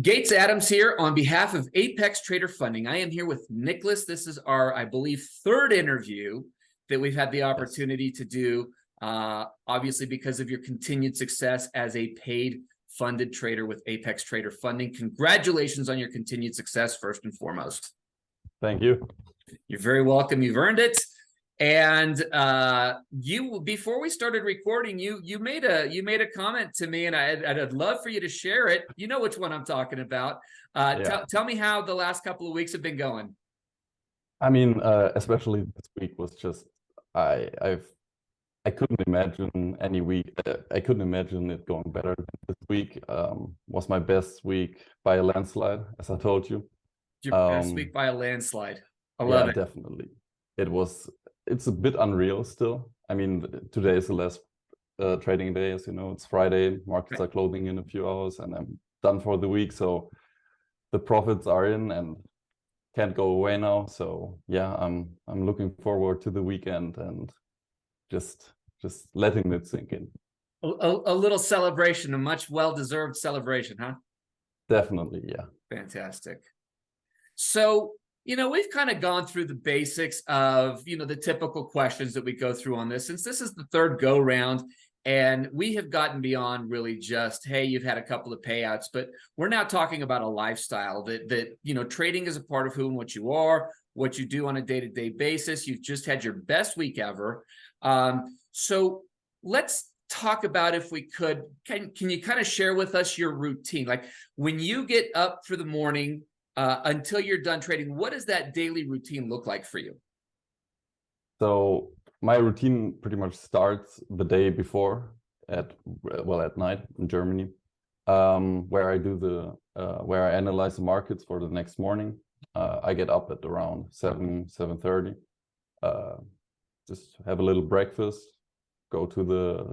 Gates Adams here on behalf of Apex Trader Funding. I am here with Niklas. This is our, I believe, third interview that we've had the opportunity to do, obviously because of your continued success as a paid funded trader with Apex Trader Funding. Congratulations on your continued success, first and foremost. Thank you. You're very welcome. You've earned it. And you, before we started recording, you made a comment to me, and I'd love for you to share it. You know which one I'm talking about. Tell me how the last couple of weeks have been going. I mean, especially this week was just I couldn't imagine any week. I couldn't imagine it going better than this week. Was my best week by a landslide, as I told you. Your best week by a landslide. I love it. Definitely. It's a bit unreal still. I mean, today is the last trading day, as you know. It's Friday. Markets are closing in a few hours, and I'm done for the week. So the profits are in and can't go away now. So yeah, I'm looking forward to the weekend and just letting it sink in. A little celebration, a much well-deserved celebration, huh? Definitely, yeah. Fantastic. So, we've kind of gone through the basics of, the typical questions that we go through on this, since this is the third go round, and we have gotten beyond really just, hey, you've had a couple of payouts, but we're now talking about a lifestyle that trading is a part of who and what you are, what you do on a day-to-day basis. You've just had your best week ever. So let's talk about, if we could, can you kind of share with us your routine? Like when you get up for the morning, until you're done trading, what does that daily routine look like for you? So my routine pretty much starts the day before at night in Germany, where I do where I analyze the markets for the next morning. I get up at around 7:30, just have a little breakfast, go to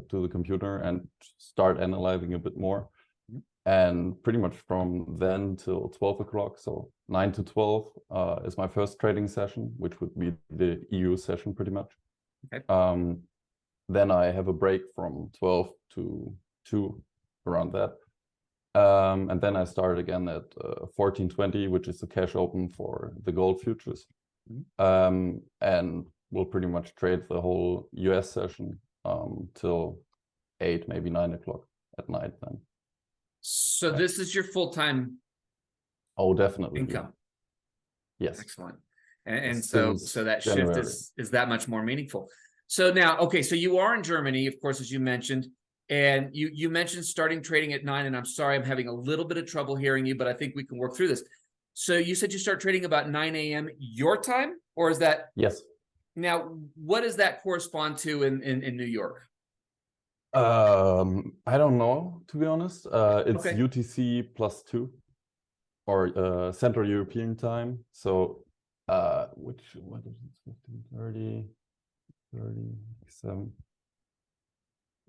the computer and start analyzing a bit more. And pretty much from then till 12 o'clock, so 9 to 12 is my first trading session, which would be the EU session pretty much. Okay. Then I have a break from 12 to 2, around that. And then I start again at 14:20, which is the cash open for the gold futures. And we'll pretty much trade the whole US session till 8, maybe 9 o'clock at night then. So this is your full-time definitely income. Yes. Excellent. And so that January. shift is that much more meaningful. So now, okay, so you are in Germany, of course, as you mentioned, and you mentioned starting trading at 9, and I'm sorry, I'm having a little bit of trouble hearing you, but I think we can work through this. So you said you start trading about 9 a.m. your time, or is that? Yes. Now, what does that correspond to in New York? I don't know, to be honest. It's Okay. UTC +2 or Central European time. So what is it? 15:30, 37.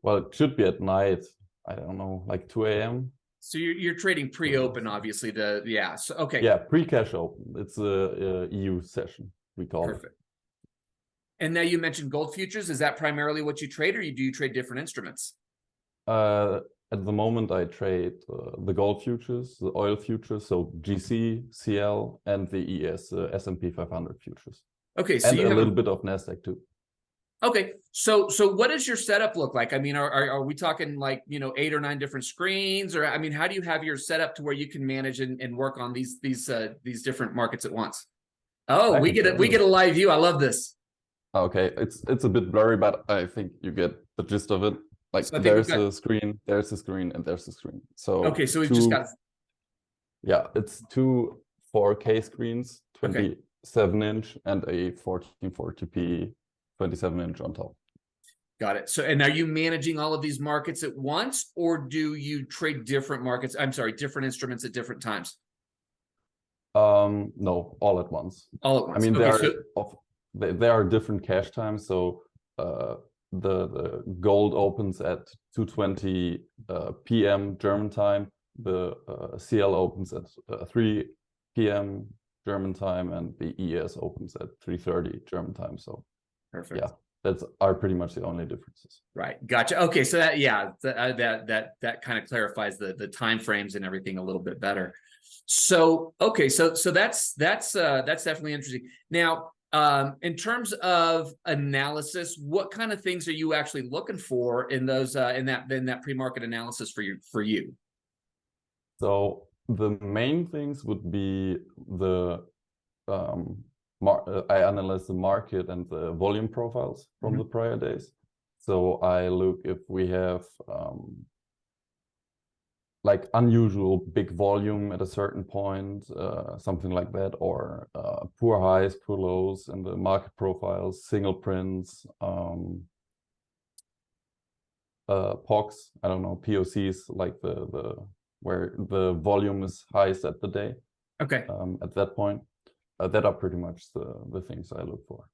Well, it should be at night. I don't know, like 2 a.m. So you're trading pre-open, obviously. So okay. Yeah, pre-cash open. It's a EU session, we call it. Perfect. And now you mentioned gold futures. Is that primarily what you trade, or do you trade different instruments? At the moment, I trade the gold futures, the oil futures, so GC, CL, and the ES, S&P 500 futures. Okay, so and you a have little bit of Nasdaq too. Okay, so what does your setup look like? I mean, are we talking like 8 or 9 different screens, or I mean, how do you have your setup to where you can manage and work on these different markets at once? Oh, we get a live view. I love this. Okay, it's a bit blurry, but I think you get the gist of it. Like So there's a screen, there's a screen, and there's a screen. So okay, so we've just got it's 2 4K screens, 27-inch, and a 1440p 27-inch on top. Got it. So, and are you managing all of these markets at once, or do you trade different markets? I'm sorry, different instruments at different times? No, all at once. All at once. I mean, Okay, there are different cash times. So the gold opens at 2:20 p.m. German time. The CL opens at 3 p.m. German time, and the ES opens at 3:30 German time. So perfect. Yeah, That's are pretty much the only differences. Right. Gotcha. Okay. So that, yeah, that kind of clarifies the time frames and everything a little bit better. So, okay. So that's definitely interesting. Now, in terms of analysis, what kind of things are you actually looking for in those, in that pre-market analysis for you? So the main things would be the I analyze the market and the volume profiles from the prior days. So I look if we have like unusual big volume at a certain point, something like that, or poor highs, poor lows in the market profiles, single prints, POCs, I don't know, POCs, like the where the volume is highest at the day. Okay. At that point. That are pretty much the things I look for.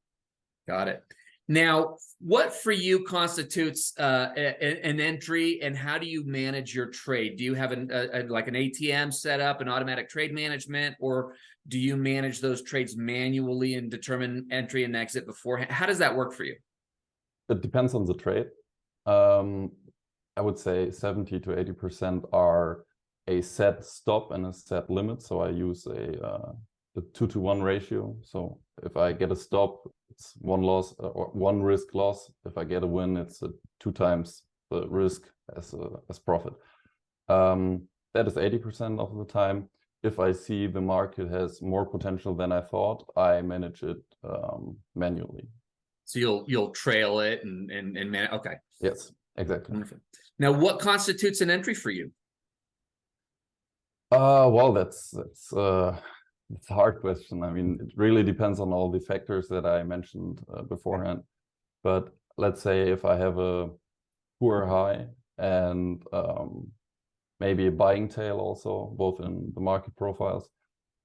Got it. Now, what for you constitutes an entry, and how do you manage your trade? Do you have like an ATM set up, an automatic trade management, or do you manage those trades manually and determine entry and exit beforehand? How does that work for you? It depends on the trade. I would say 70 to 80% are a set stop and a set limit. So I use a 2-to-1 ratio. So if I get a stop, it's one loss or one risk loss. If I get a win, it's 2 times the risk as profit. That is 80% of the time. If I see the market has more potential than I thought, I manage it manually. So you'll trail it and man. Okay. Yes, exactly. Wonderful. Now, what constitutes an entry for you? Well, that's it's a hard question. I mean, it really depends on all the factors that I mentioned beforehand. But let's say if I have a poor high and maybe a buying tail also, both in the market profiles,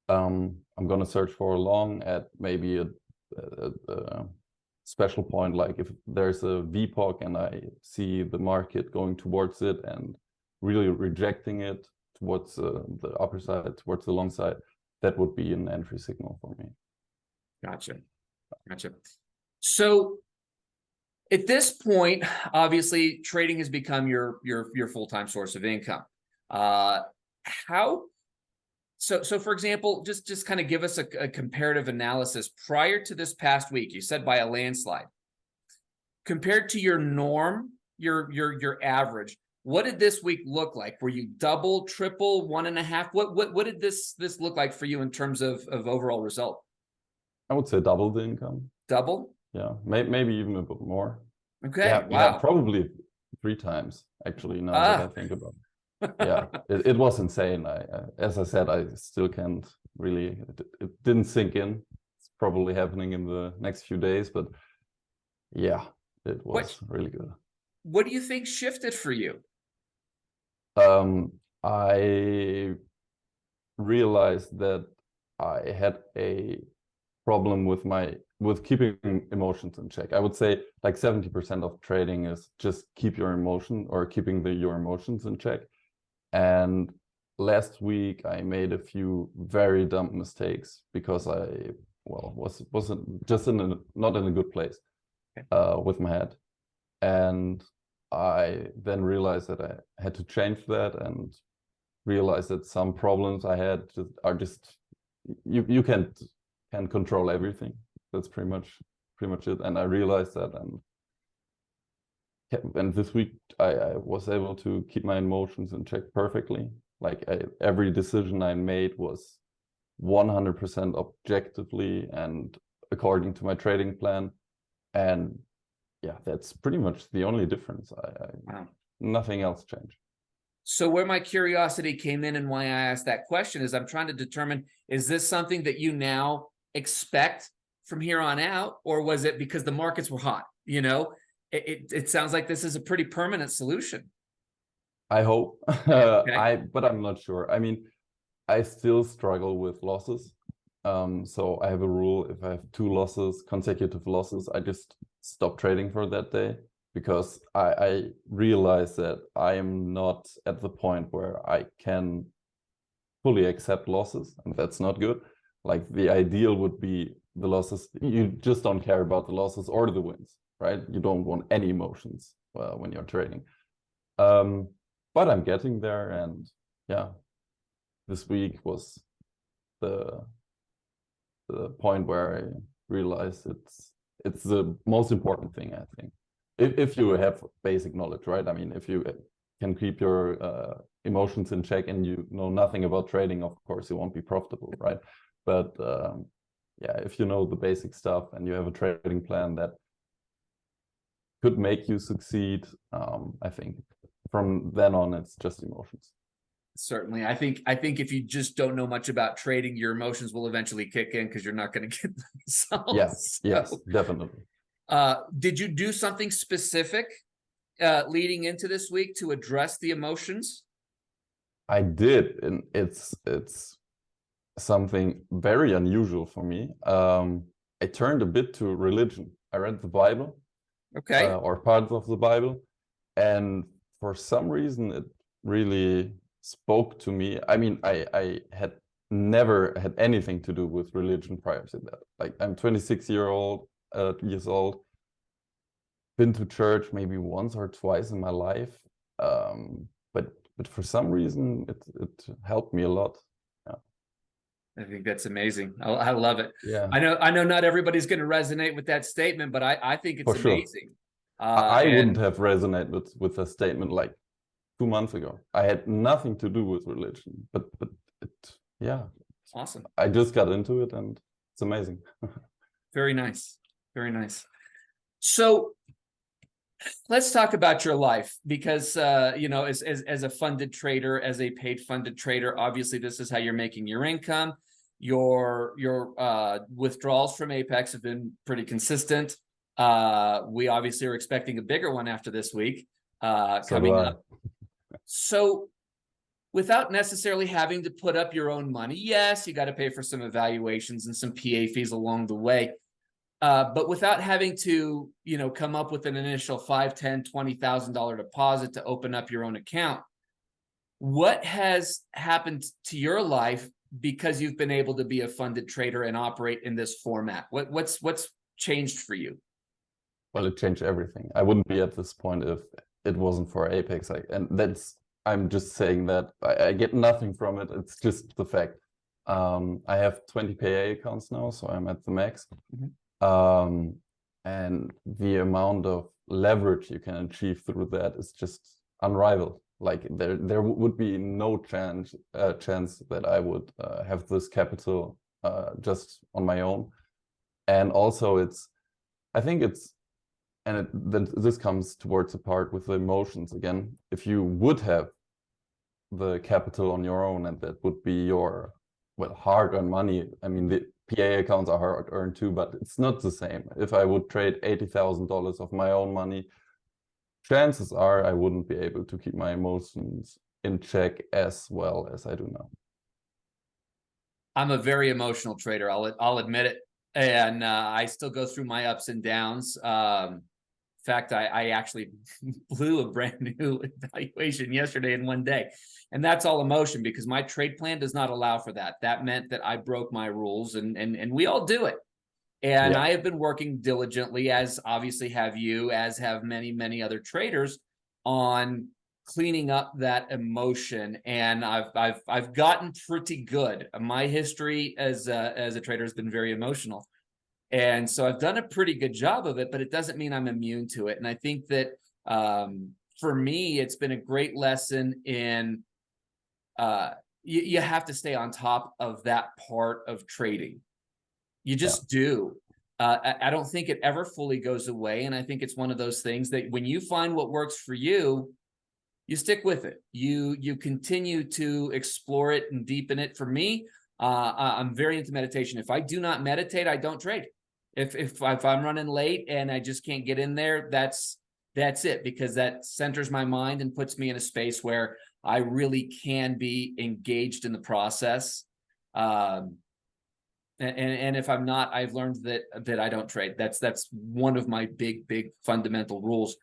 I'm going to search for a long at maybe a special point, like if there's a VPOC and I see the market going towards it and really rejecting it towards the upper side, towards the long side, that would be an entry signal for me. Gotcha. So at this point, obviously, trading has become your full-time source of income. So for example, just kind of give us a comparative analysis prior to this past week. You said by a landslide. Compared to your norm, your average, what did this week look like? Were you double, triple, 1.5? What did this look like for you in terms of overall result? I would say double the income. Double? Yeah, maybe even a bit more. Okay. Yeah, wow. Yeah, probably 3 times actually. Now that I think about it. Yeah, it was insane. As I said, I still can't really. It didn't sink in. It's probably happening in the next few days, but yeah, it was really good. What do you think shifted for you? I realized that I had a problem with keeping emotions in check. I would say like 70% of trading is just keep your emotion or keeping your emotions in check. And last week I made a few very dumb mistakes because I wasn't just not in a good place with my head. And I then realized that I had to change that and realized that some problems I had are just you can't control everything. That's pretty much it. And I realized that, and this week I was able to keep my emotions in check perfectly. Like every decision I made was 100% objectively and according to my trading plan. And yeah, that's pretty much the only difference. Wow. Nothing else changed. So where my curiosity came in and why I asked that question is I'm trying to determine, is this something that you now expect from here on out, or was it because the markets were hot? You know, it sounds like this is a pretty permanent solution. I hope. Okay. But I'm not sure. I mean, I still struggle with losses. So I have a rule: if I have 2 losses, consecutive losses, I just stop trading for that day, because I realize that I am not at the point where I can fully accept losses, and that's not good. Like the ideal would be the losses, you just don't care about the losses or the wins, right? You don't want any emotions when you're trading. But I'm getting there, and yeah, this week was the point where I realized it's the most important thing, I think. If you have basic knowledge, right? I mean, if you can keep your emotions in check and you know nothing about trading, of course you won't be profitable, right? But yeah, if you know the basic stuff and you have a trading plan that could make you succeed, I think from then on it's just emotions. Certainly. I think if you just don't know much about trading, your emotions will eventually kick in because you're not going to get the results. Yes, definitely. Did you do something specific leading into this week to address the emotions? I did, and it's something very unusual for me. I turned a bit to religion. I read the Bible, Okay. or parts of the Bible, and for some reason it really spoke to me. I mean, I had never had anything to do with religion prior to that. Like, I'm 26 years old, been to church maybe once or twice in my life, but for some reason it helped me a lot. Yeah. I think that's amazing. I love it. Yeah, I know not everybody's going to resonate with that statement, but I think it's for sure. amazing. I wouldn't And have resonated with a statement like 2 months ago. I had nothing to do with religion, but it, yeah, awesome. I just got into it, and it's amazing. Very nice. Very nice. So let's talk about your life, because you know, as a funded trader, as a paid funded trader, obviously this is how you're making your income. Your withdrawals from Apex have been pretty consistent. We obviously are expecting a bigger one after this week So do coming I. up. So without necessarily having to put up your own money, yes, you got to pay for some evaluations and some PA fees along the way. But without having to, you know, come up with an initial $5, $10, $20,000 deposit to open up your own account, what has happened to your life because you've been able to be a funded trader and operate in this format? What's changed for you? Well, it changed everything. I wouldn't be at this point if it wasn't for Apex. And I'm just saying that I get nothing from it. It's just the fact. I have 20 PA accounts now, so I'm at the max. And the amount of leverage you can achieve through that is just unrivaled. Like, there would be no chance that I would have this capital just on my own. And also, I think this comes towards the part with the emotions again. If you would have the capital on your own, and that would be your, well, hard-earned money. I mean, the PA accounts are hard-earned too, but it's not the same. If I would trade $80,000 of my own money, chances are I wouldn't be able to keep my emotions in check as well as I do now. I'm a very emotional trader. I'll admit it, and I still go through my ups and downs. In fact, I actually blew a brand new evaluation yesterday in one day. And that's all emotion, because my trade plan does not allow for that. That meant that I broke my rules, and we all do it. And Yeah. I have been working diligently, as obviously have you, as have many, many other traders, on cleaning up that emotion. And I've gotten pretty good. My history as a trader has been very emotional. And so I've done a pretty good job of it, but it doesn't mean I'm immune to it. And I think that for me, it's been a great lesson in you have to stay on top of that part of trading. You Yeah. just do. I don't think it ever fully goes away. And I think it's one of those things that when you find what works for you, you stick with it. You continue to explore it and deepen it. For me, I'm very into meditation. If I do not meditate, I don't trade. If I'm running late and I just can't get in there, that's it, because that centers my mind and puts me in a space where I really can be engaged in the process. And if I'm not, I've learned that I don't trade. That's one of my big fundamental rules.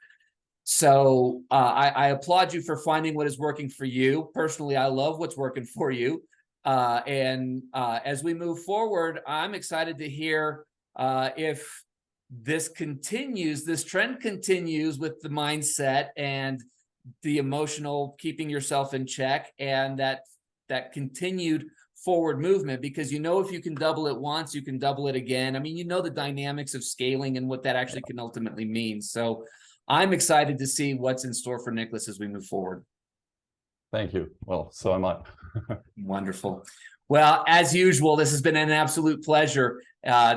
So I applaud you for finding what is working for you. Personally, I love what's working for you. And as we move forward, I'm excited to hear if this continues, this trend continues with the mindset and the emotional keeping yourself in check, and that continued forward movement, because you know if you can double it once, you can double it again. I mean, you know the dynamics of scaling and what that actually can ultimately mean. So I'm excited to see what's in store for Niklas as we move forward. Thank you. Well, so am I. Wonderful. Well, as usual, this has been an absolute pleasure.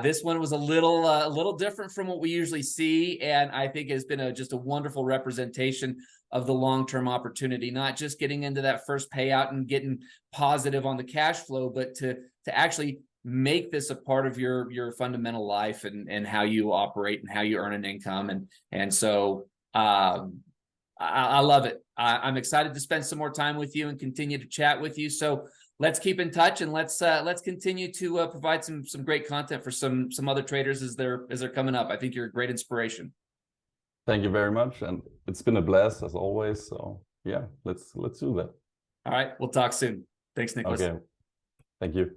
This one was a little different from what we usually see, and I think it's been just a wonderful representation of the long-term opportunity, not just getting into that first payout and getting positive on the cash flow, but to actually make this a part of your fundamental life and how you operate and how you earn an income. And so I love it. I'm excited to spend some more time with you and continue to chat with you. So let's keep in touch, and let's continue to provide some great content for some other traders as they're coming up. I think you're a great inspiration. Thank you very much, and it's been a blast as always. So yeah, let's do that. All right, we'll talk soon. Thanks, Niklas. Okay, thank you.